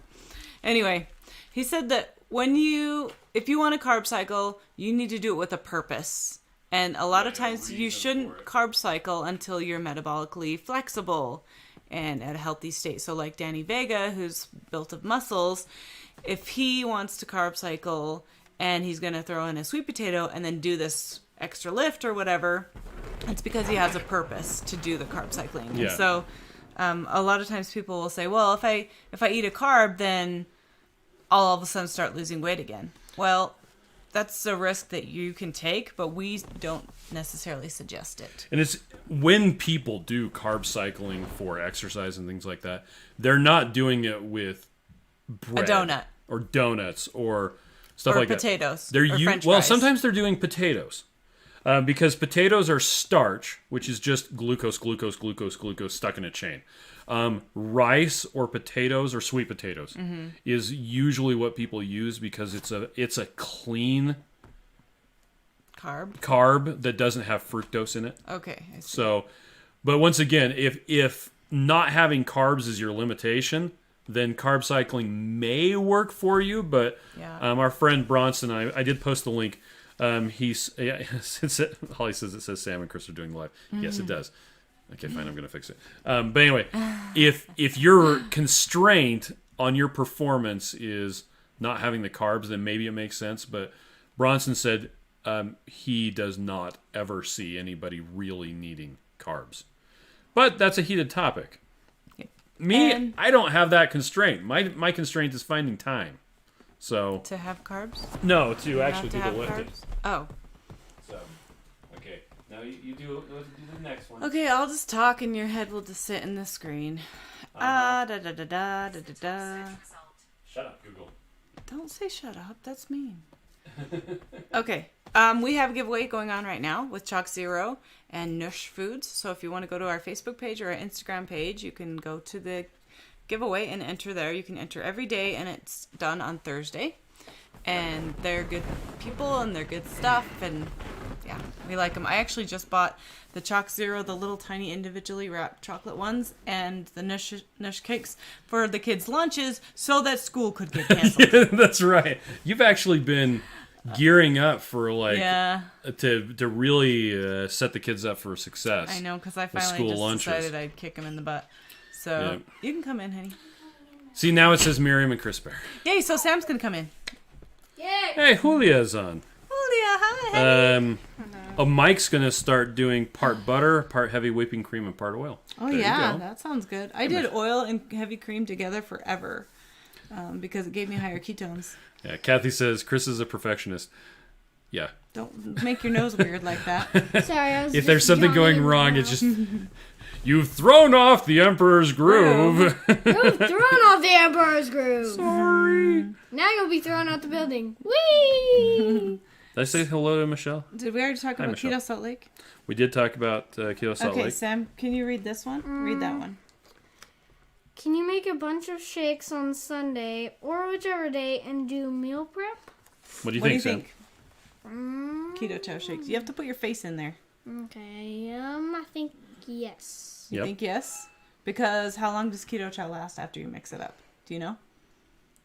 Anyway, he said that if you want to carb cycle, you need to do it with a purpose. And a lot of times you shouldn't carb cycle until you're metabolically flexible and at a healthy state. So like Danny Vega, who's built of muscles, if he wants to carb cycle and he's going to throw in a sweet potato and then do this extra lift or whatever, it's because he has a purpose to do the carb cycling. Yeah. And so a lot of times people will say, well, if I eat a carb, then I'll all of a sudden start losing weight again. Well, that's a risk that you can take, but we don't necessarily suggest it. And it's when people do carb cycling for exercise and things like that, they're not doing it with bread. A donut. Or donuts or stuff like potatoes, that. or French well, fries. Sometimes they're doing potatoes. Because potatoes are starch, which is just glucose stuck in a chain. Rice or potatoes or sweet potatoes is usually what people use because it's a clean carb that doesn't have fructose in it. Okay. I see. So, but once again, if not having carbs is your limitation, then carb cycling may work for you. But our friend Bronson, I did post the link. Holly says it says Sam and Chris are doing live. Yes, it does. Okay, fine. I'm going to fix it. But anyway, if your constraint on your performance is not having the carbs, then maybe it makes sense. But Bronson said he does not ever see anybody really needing carbs. But that's a heated topic. Me, I don't have that constraint. My constraint is finding time. So to have carbs? No, to actually do the lifting. Carbs? Oh. So, okay. Now you do the next one. Okay, I'll just talk and your head will just sit in the screen. Da da da da da da da. Shut up, Google. Don't say shut up. That's mean. Okay. We have a giveaway going on right now with Chalk Zero and Nush Foods. So if you want to go to our Facebook page or our Instagram page, you can go to the giveaway and enter there. You can enter every day and it's done on Thursday. And they're good people and they're good stuff and yeah, we like them. I actually just bought the Chalk Zero, the little tiny individually wrapped chocolate ones, and the Nush cakes for the kids' lunches so that school could get canceled. That's right. You've actually been gearing up for to really set the kids up for success. I know, because I finally just decided I'd kick them in the butt. So you can come in, honey. See, now it says Miriam and Chris Bear. Yay, so Sam's going to come in. Yay! Hey, Julia's on. Julia, hi, honey. Mike's going to start doing part butter, part heavy whipping cream, and part oil. Oh, there yeah, that sounds good. I did oil and heavy cream together forever because it gave me higher ketones. Yeah, Kathy says Chris is a perfectionist. Yeah. Don't make your nose weird like that. Sorry, I was If there's something going wrong, it's just... You've thrown off the Emperor's groove. You've thrown off the Emperor's groove. Sorry. Now you'll be thrown out the building. Whee! Did I say hello to Michelle? Did we already talk about Michelle. Keto Salt Lake? We did talk about Keto Salt Lake. Okay, Sam, can you read this one? Read that one. Can you make a bunch of shakes on Sunday or whichever day and do meal prep? What do you What think, do you Sam? think? Keto Chow shakes. You have to put your face in there. Okay, I think yes. You think yes? Because how long does Keto Chow last after you mix it up? Do you know?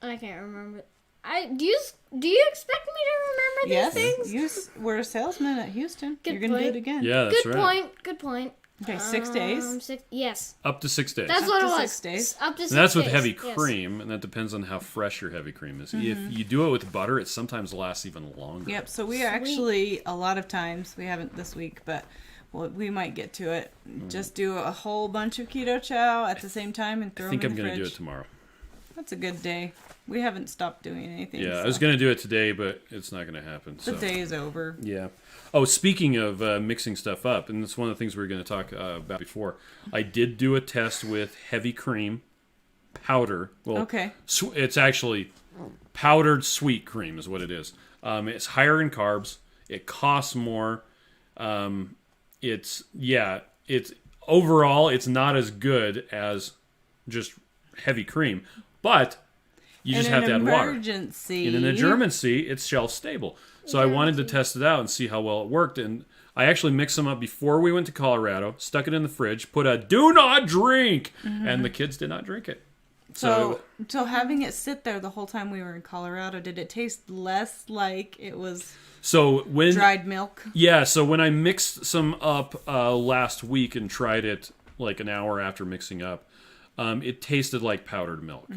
I can't remember. Do you expect me to remember these things? We're a salesman at Houston. Good You're going to do point. it again. Yeah, that's Good right. point. Good point. Okay, 6 days. Yes. Up to 6 days. That's Up what to it was. 6 days. Up to 6 And that's with days. heavy Yes. cream, and that depends on how fresh your heavy cream is. If you do it with butter, it sometimes lasts even longer. Yep, so we are actually, a lot of times, we haven't this week, but we might get to it. Just do a whole bunch of Keto Chow at the same time and throw I think them I'm in the going to fridge. do it tomorrow. That's a good day. We haven't stopped doing anything. Yeah, so. I was going to do it today, but it's not going to happen. The So. day is over. Yeah. Oh, speaking of mixing stuff up, and it's one of the things we were going to talk about before, I did do a test with heavy cream powder. Well, Okay. It's actually powdered sweet cream is what it is. It's higher in carbs. It costs more. It's overall, it's not as good as just heavy cream, but you just have to add water. In an emergency, it's shelf stable. So I wanted to test it out and see how well it worked. And I actually mixed them up before we went to Colorado, stuck it in the fridge, put a do not drink, and the kids did not drink it. So having it sit there the whole time we were in Colorado, did it taste less like it was dried milk? Yeah, so when I mixed some up last week and tried it like an hour after mixing up, it tasted like powdered milk.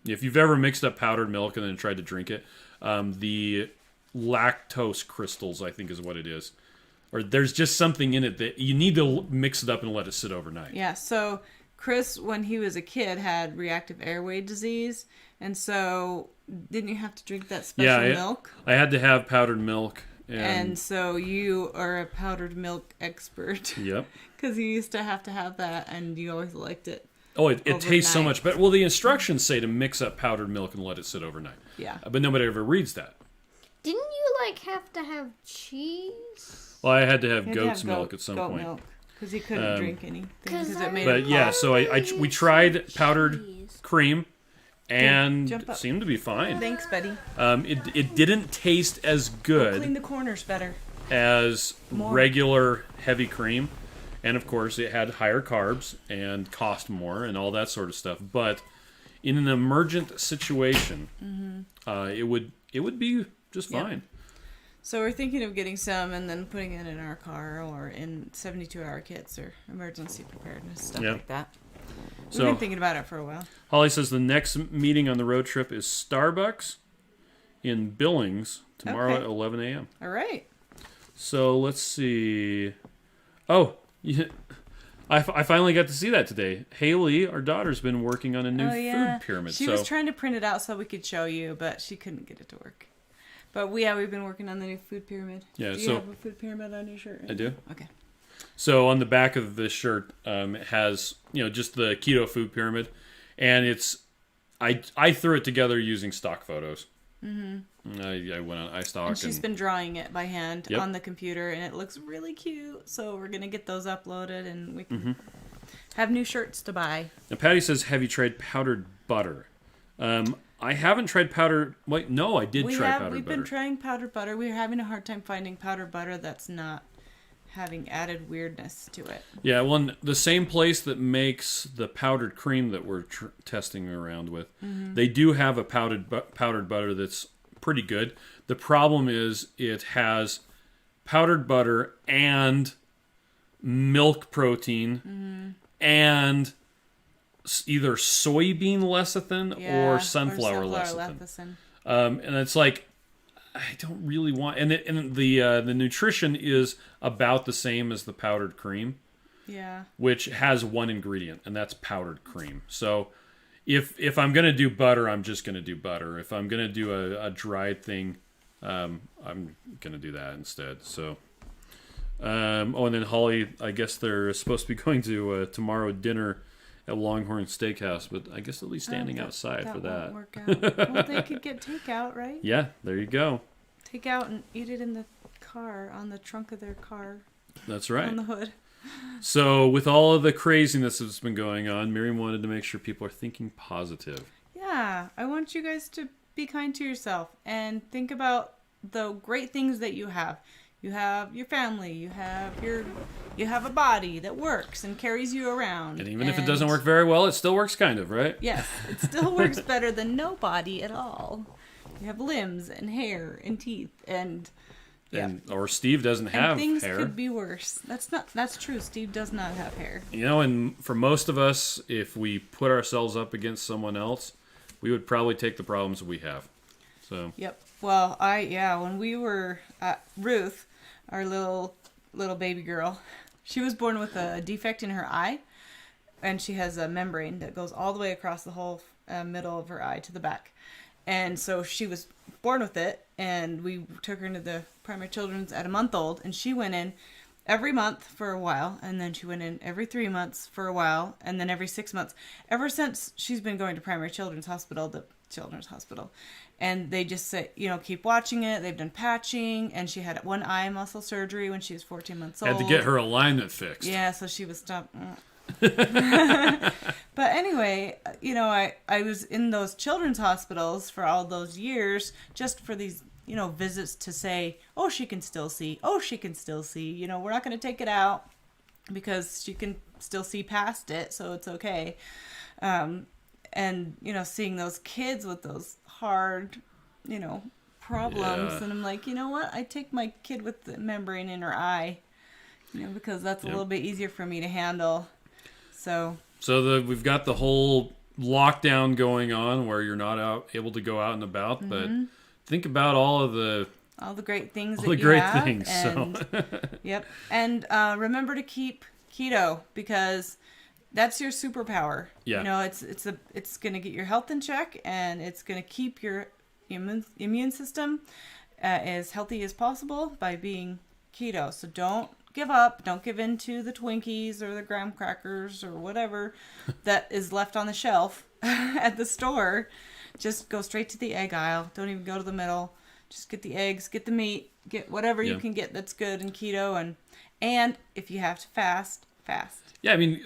If you've ever mixed up powdered milk and then tried to drink it, the lactose crystals, I think is what it is. Or there's just something in it that you need to mix it up and let it sit overnight. Yeah, so Chris, when he was a kid, had reactive airway disease. And so didn't you have to drink that special milk? I had to have powdered milk. And so you are a powdered milk expert. Yep. Because you used to have that, and you always liked it. Oh, it tastes so much better. Well, the instructions say to mix up powdered milk and let it sit overnight. Yeah. But nobody ever reads that. Didn't you have to have cheese? Well, I had to have goat's milk at some goat point. Milk, because he couldn't drink anything because it made But him yeah, hot. so we tried powdered cream, and Jump seemed to be fine. Thanks, buddy. It didn't taste as good Clean the corners better. as regular heavy cream, and of course it had higher carbs and cost more and all that sort of stuff. But in an emergent situation, it would be just fine. So we're thinking of getting some and then putting it in our car or in 72-hour kits or emergency preparedness, stuff like that. We've been thinking about it for a while. Holly says the next meeting on the road trip is Starbucks in Billings tomorrow at 11 a.m. All right. So let's see. Oh, I finally got to see that today. Haley, our daughter's been working on a new food pyramid. She was trying to print it out so we could show you, but she couldn't get it to work. But we've been working on the new food pyramid. Yeah, do you have a food pyramid on your shirt? Right? I do. Okay. So on the back of this shirt, it has just the keto food pyramid, and I threw it together using stock photos. Mm-hmm. I went on iStock, and she's been drawing it by hand on the computer, and it looks really cute. So we're gonna get those uploaded, and we can have new shirts to buy. Now Patty says, "Have you tried powdered butter?" I haven't tried powdered. Wait, no, I did try powdered butter. We've been trying powdered butter. We're having a hard time finding powdered butter that's not having added weirdness to it. Yeah, well, the same place that makes the powdered cream that we're testing around with, they do have a powdered butter that's pretty good. The problem is it has powdered butter and milk protein and either soybean lecithin or sunflower lecithin. And it's like, I don't really want... And the nutrition is about the same as the powdered cream. Yeah. Which has one ingredient, and that's powdered cream. So if I'm going to do butter, I'm just going to do butter. If I'm going to do a dried thing, I'm going to do that instead. So, and then Holly, I guess they're supposed to be going to tomorrow dinner at Longhorn Steakhouse, but I guess they'll be standing outside for that. Won't work out. Well, they could get takeout, right? Yeah, there you go. Take out and eat it in the car, on the trunk of their car. That's right. On the hood. So, with all of the craziness that's been going on, Miriam wanted to make sure people are thinking positive. Yeah, I want you guys to be kind to yourself and think about the great things that you have. You have your family. You have a body that works and carries you around. And even if it doesn't work very well, it still works kind of, right? Yes, it still works better than no body at all. You have limbs and hair and teeth and... Yeah. Or Steve doesn't have things hair. Could be worse. That's true. Steve does not have hair. You know, and for most of us, if we put ourselves up against someone else, we would probably take the problems we have. So. Yep. Well, when we were Ruth, our little baby girl, she was born with a defect in her eye, and she has a membrane that goes all the way across the whole middle of her eye to the back. And so she was born with it, and we took her into the primary children's at a month old, and she went in every month for a while, and then she went in every 3 months for a while, and then every 6 months. Ever since she's been going to primary children's hospital, the children's hospital, and they just say, keep watching it. They've done patching, and she had one eye muscle surgery when she was 14 months old. Had to get her alignment fixed. Yeah, so she was stopped. But anyway, I was in those children's hospitals for all those years just for these, visits to say, oh, she can still see. Oh, she can still see. We're not going to take it out because she can still see past it, so it's okay. And, seeing those kids with those hard, problems. Yeah. And I'm like, you know what? I take my kid with the membrane in her eye, because that's a little bit easier for me to handle. So we've got the whole lockdown going on where you're not able to go out and about, but think about all the great things things. And, yep. And remember to keep keto, because that's your superpower. Yeah. It's going to get your health in check, and it's going to keep your immune system as healthy as possible by being keto. So don't give up. Don't give in to the Twinkies or the graham crackers or whatever that is left on the shelf at the store. Just go straight to the egg aisle. Don't even go to the middle. Just get the eggs, get the meat, get whatever you can get that's good in keto. And if you have to fast. Yeah, I mean,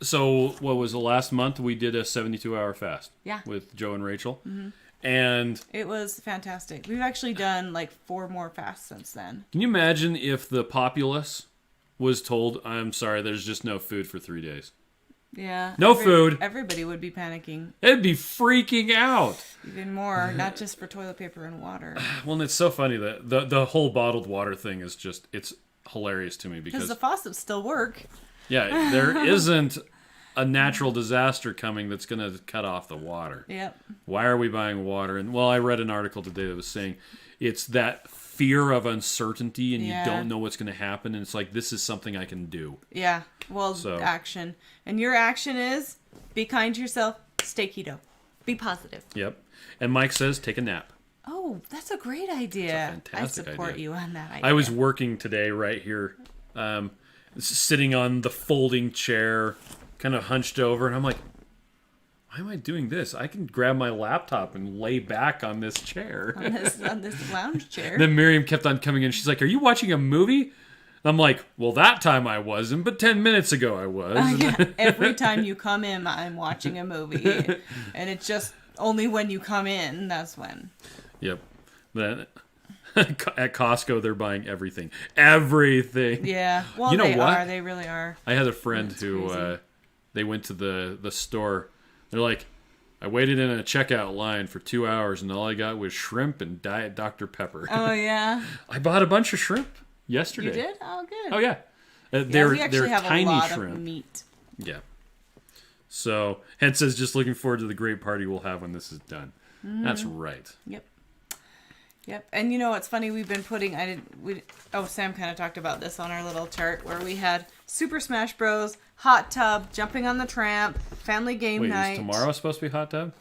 so what was the last month? We did a 72-hour fast. Yeah. With Joe and Rachel. Mm-hmm. And it was fantastic. We've actually done like 4 more fasts since then. Can you imagine if the populace was told, I'm sorry, there's just no food for 3 days? Yeah. Food. Everybody would be panicking. It'd be freaking out. Even more, not just for toilet paper and water. Well, and it's so funny that the whole bottled water thing is just, it's hilarious to me because the faucets still work. Yeah, there isn't a natural disaster coming that's going to cut off the water. Yep. Why are we buying water? And I read an article today that was saying it's that fear of uncertainty and you don't know what's going to happen. And it's like, this is something I can do. Yeah. Well, action. And your action is be kind to yourself, stay keto, be positive. Yep. And Mike says, take a nap. Oh, that's a great idea. It's a fantastic I support idea. you on that idea. I was working today right here, sitting on the folding chair, kind of hunched over, and I'm like, why am I doing this? I can grab my laptop and lay back on this chair. on this lounge chair. Then Miriam kept on coming in. She's like, are you watching a movie? And I'm like, well, that time I wasn't, but 10 minutes ago I was. Every time you come in, I'm watching a movie. And it's just only when you come in, that's when. Yep. Then at Costco, they're buying everything. Everything. Yeah. Well, you know what? They really are. I had a friend who, they went to the store. They're like, I waited in a checkout line for 2 hours, and all I got was shrimp and Diet Dr. Pepper. Oh, yeah. I bought a bunch of shrimp yesterday. You did? Oh, good. Oh, yeah. We actually have tiny a lot shrimp. of meat. Yeah. So, Hen says, just looking forward to the great party we'll have when this is done. Mm-hmm. That's right. Yep. And you know what's funny? We've been putting, Sam kind of talked about this on our little chart where we had Super Smash Bros, hot tub, jumping on the tramp, family game night. Is tomorrow supposed to be hot tub?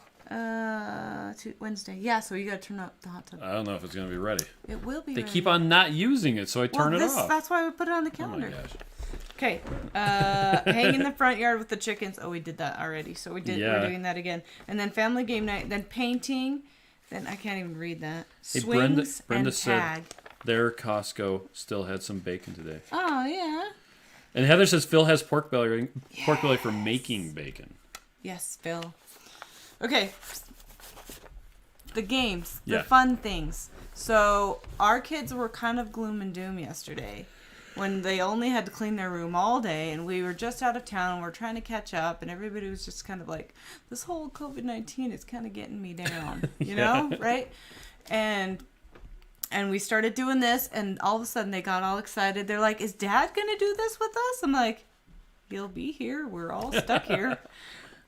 Wednesday. Yeah, so you got to turn up the hot tub. I don't know if it's going to be ready. It will be They ready. keep on not using it, so I turn it off. That's why we put it on the calendar. Oh my gosh. Okay. Hang in the front yard with the chickens. Oh, we did that already. So we're doing that again. And then family game night, then painting. Then I can't even read that. Hey, Swings Brenda and tag. said their Costco still had some bacon today. Oh, yeah. And Heather says Phil has pork belly for making bacon. Yes, Phil. Okay. The games. Yeah. The fun things. So our kids were kind of gloom and doom yesterday when they only had to clean their room all day, and we were just out of town and we're trying to catch up, and everybody was just kind of like, this whole COVID-19 is kind of getting me down, you know, right? And we started doing this, and all of a sudden they got all excited. They're like, is Dad going to do this with us? I'm like, he'll be here. We're all stuck here.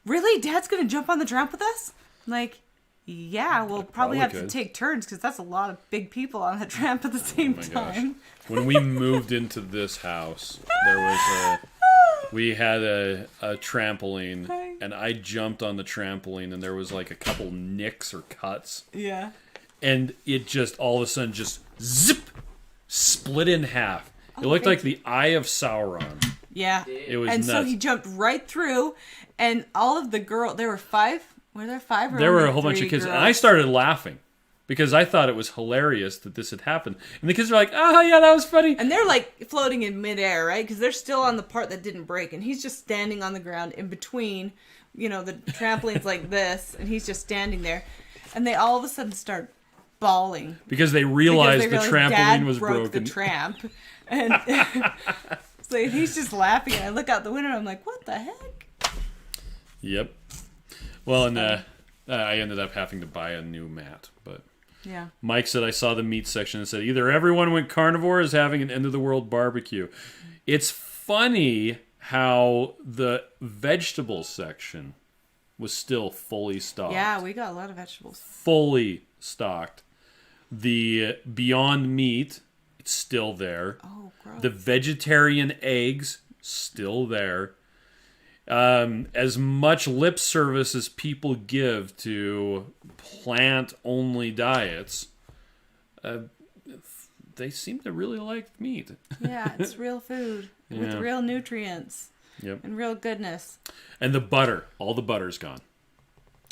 Really? Dad's going to jump on the tramp with us? I'm like, yeah, we'll probably have to take turns because that's a lot of big people on the tramp at the same time. Gosh. When we moved into this house, we had a trampoline, and I jumped on the trampoline, and there was like a couple nicks or cuts. Yeah. And it just all of a sudden just zip, split in half. It looked like the Eye of Sauron. Yeah. It was and nuts. So he jumped right through, and all of the girls, there were 5. Were there 5 or there were a whole 3 bunch of kids, girls? and I started laughing because I thought it was hilarious that this had happened. And the kids were like, "Oh yeah, that was funny." And they're like floating in midair, right? Because they're still on the part that didn't break, and he's just standing on the ground in between. You know, the trampoline's like this, and he's just standing there, and they all of a sudden start bawling because they realized the trampoline Dad was broke broken. The tramp, and so he's just laughing. And I look out the window, and I'm like, "What the heck?" Yep. Well, and I ended up having to buy a new mat, but yeah. Mike said I saw the meat section and said either everyone went carnivore or is having an end of the world barbecue. It's funny how the vegetable section was still fully stocked. Yeah, we got a lot of vegetables. Fully stocked. The Beyond Meat, it's still there. Oh, gross. The vegetarian eggs, still there. As much lip service as people give to plant-only diets, they seem to really like meat. Yeah, it's real food with real nutrients and real goodness. And the butter, all the butter's gone.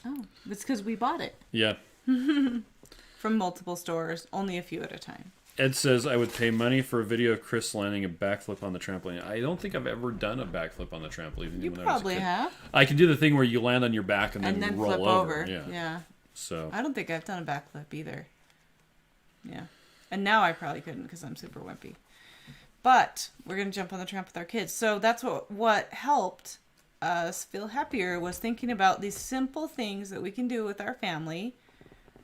Oh, it's because we bought it. Yeah. From multiple stores, only a few at a time. Ed says, I would pay money for a video of Chris landing a backflip on the trampoline. I don't think I've ever done a backflip on the trampoline. You probably have. I can do the thing where you land on your back and then roll flip over. Yeah. So I don't think I've done a backflip either. Yeah. And now I probably couldn't because I'm super wimpy. But we're going to jump on the tramp with our kids. So that's what helped us feel happier was thinking about these simple things that we can do with our family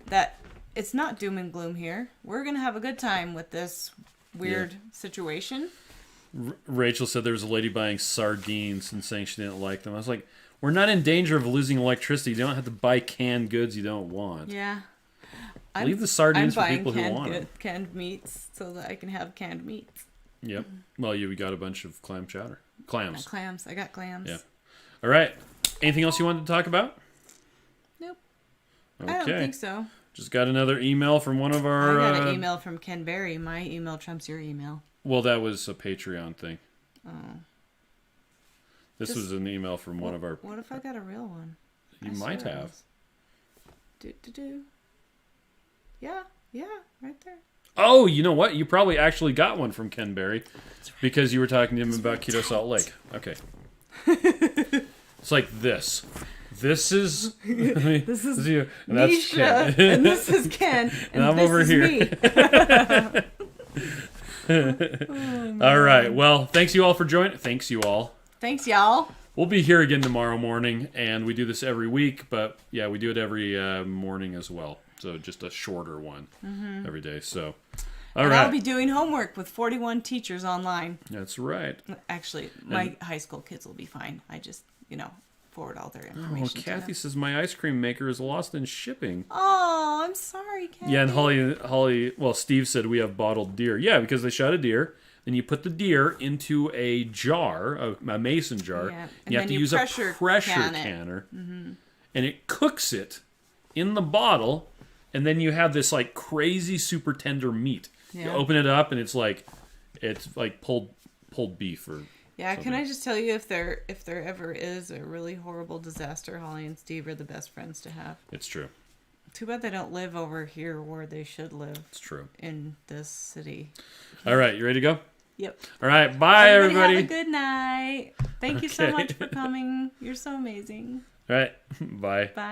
that it's not doom and gloom here. We're going to have a good time with this weird situation. Rachel said there was a lady buying sardines and saying she didn't like them. I was like, we're not in danger of losing electricity. You don't have to buy canned goods you don't want. Yeah. Leave the sardines for people who want them. Canned meats so that I can have canned meats. Yep. Well, we got a bunch of clam chowder. Clams. Clams. I got clams. Yeah. All right. Anything else you wanted to talk about? Nope. Okay. I don't think so. Just got another email from one of our... I got an email from Ken Berry. My email trumps your email. Well, that was a Patreon thing. Oh. This was an email from one of our... What if I got a real one? You might have. Yeah, right there. Oh, you know what? You probably actually got one from Ken Berry because you were talking to him about Keto Salt Lake. Okay. It's like this. This is this is you, and that's Misha, Ken. and this is Ken, and I'm this over is here. Me. All right. Well, thanks you all for joining. Thanks you all. Thanks, y'all. We'll be here again tomorrow morning, and we do this every week, but yeah, we do it every morning as well. So just a shorter one every day. So, all right. I'll be doing homework with 41 teachers online. That's right. Actually, my high school kids will be fine. I just, forward all their information. Oh, Kathy says my ice cream maker is lost in shipping. Oh, I'm sorry, Kathy. Yeah, and Holly, well, Steve said we have bottled deer. Yeah, because they shot a deer. Then you put the deer into a jar, a mason jar. Yeah. And you have to use a pressure canner. Mm-hmm. And it cooks it in the bottle. And then you have this like crazy super tender meat. Yeah. You open it up and it's like pulled beef or something. Can I just tell you if there ever is a really horrible disaster, Holly and Steve are the best friends to have. It's true. Too bad they don't live over here where they should live. It's true. In this city. All right, you ready to go? Yep. All right, bye everybody. Have a good night. Thank you so much for coming. You're so amazing. All right, bye. Bye.